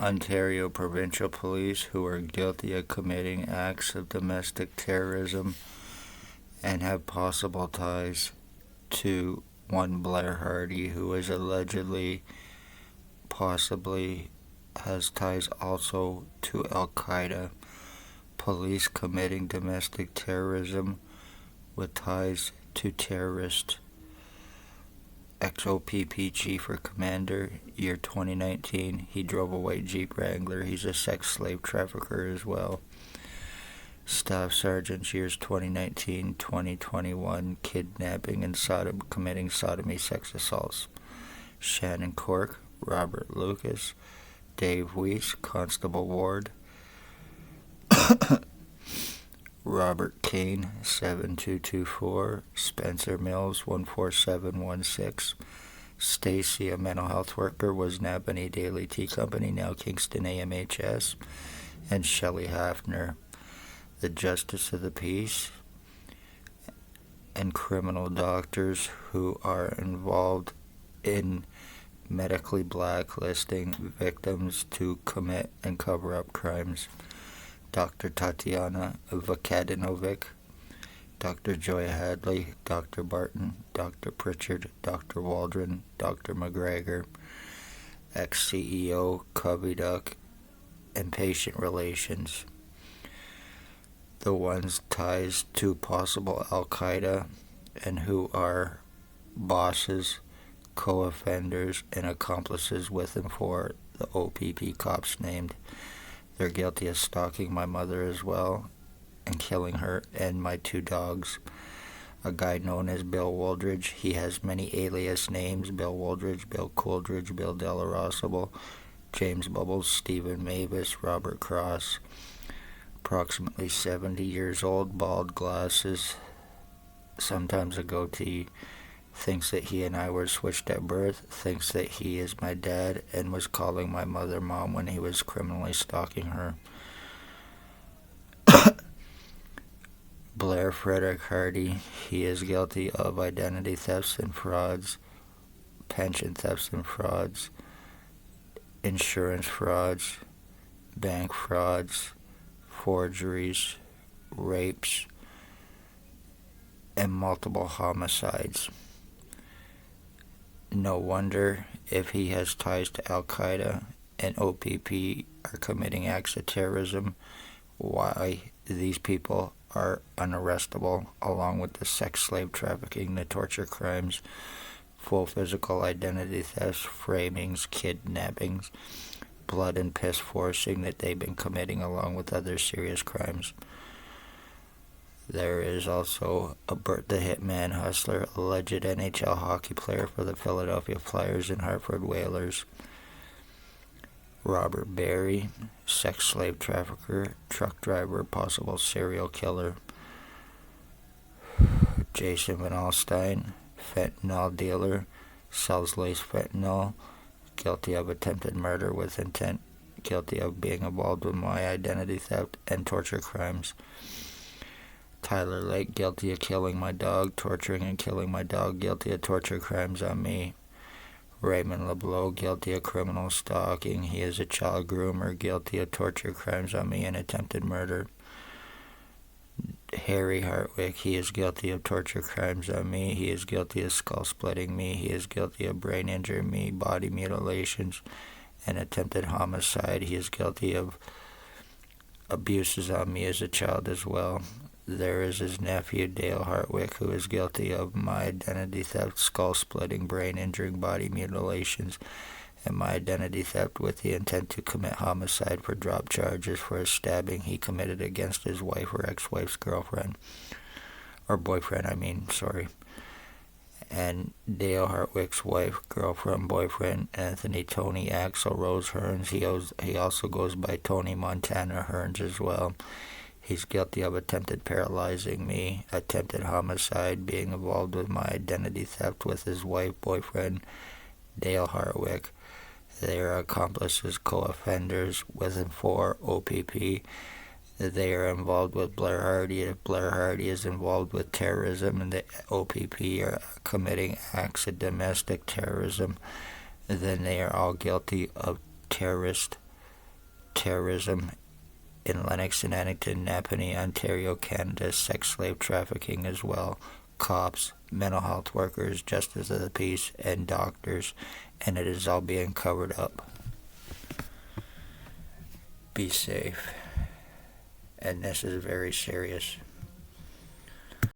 Ontario Provincial Police who are guilty of committing acts of domestic terrorism and have possible ties to one Blair Hardy, who is allegedly, possibly, has ties also to Al Qaeda. Police committing domestic terrorism with ties to terrorist. XOPP Chief or Commander, year 2019. He drove a white Jeep Wrangler. He's a sex slave trafficker as well. Staff Sergeants, years 2019, 2021. Kidnapping and committing sodomy sex assaults. Shannon Cork, Robert Lucas, Dave Weiss, Constable Ward. Robert Kane, 7224, Spencer Mills, 14716. Stacy, a mental health worker, was Napanee Daily Tea Company, now Kingston AMHS. And Shelley Hafner, the Justice of the Peace, and criminal doctors who are involved in medically blacklisting victims to commit and cover up crimes. Dr. Tatiana Vukadinovic, Dr. Joy Hadley, Dr. Barton, Dr. Pritchard, Dr. Waldron, Dr. McGregor, ex-CEO Covey Duck, and patient relations. The ones ties to possible Al Qaeda and who are bosses, co-offenders, and accomplices with and for the OPP cops named. They're guilty of stalking my mother as well and killing her and my two dogs. A guy known as Bill Wooldridge. He has many alias names: Bill Wooldridge, Bill Cooldridge, Bill Delarosable, James Bubbles, Stephen Mavis, Robert Cross. Approximately 70 years old, bald glasses, sometimes a goatee. Thinks that he and I were switched at birth, thinks that he is my dad, and was calling my mother mom when he was criminally stalking her. Blair Frederick Hardy, he is guilty of identity thefts and frauds, pension thefts and frauds, insurance frauds, bank frauds, forgeries, rapes, and multiple homicides. No wonder, if he has ties to Al Qaeda and OPP are committing acts of terrorism, why these people are unarrestable, along with the sex slave trafficking, the torture crimes, full physical identity thefts, framings, kidnappings, blood and piss forcing that they've been committing, along with other serious crimes. There is also Bert the Hitman Hustler, alleged NHL hockey player for the Philadelphia Flyers and Hartford Whalers. Robert Berry, sex slave trafficker, truck driver, possible serial killer. Jason Van Alstyne, fentanyl dealer, sells lace fentanyl, guilty of attempted murder with intent, guilty of being involved with my identity theft and torture crimes. Tyler Lake, guilty of killing my dog, torturing and killing my dog, guilty of torture crimes on me. Raymond LeBlanc, guilty of criminal stalking. He is a child groomer, guilty of torture crimes on me and attempted murder. Harry Hartwick, he is guilty of torture crimes on me. He is guilty of skull splitting me. He is guilty of brain injury me, body mutilations, and attempted homicide. He is guilty of abuses on me as a child as well. There is his nephew, Dale Hartwick, who is guilty of my identity theft, skull splitting, brain injuring, body mutilations, and my identity theft with the intent to commit homicide for drop charges for a stabbing he committed against his wife or ex-wife's girlfriend. Or boyfriend, And Dale Hartwick's wife, girlfriend, boyfriend, Anthony Tony Axel Rose Hearns. He also goes by Tony Montana Hearns as well. He's guilty of attempted paralyzing me, attempted homicide, being involved with my identity theft with his wife, boyfriend, Dale Hartwick. They are accomplices, co-offenders with and for OPP. They are involved with Blair Hardy. If Blair Hardy is involved with terrorism and the OPP are committing acts of domestic terrorism, then they are all guilty of terrorist terrorism in Lennox and Addington, Napanee, Ontario, Canada, sex slave trafficking as well, cops, mental health workers, justice of the peace, and doctors, and it is all being covered up. Be safe. And this is very serious.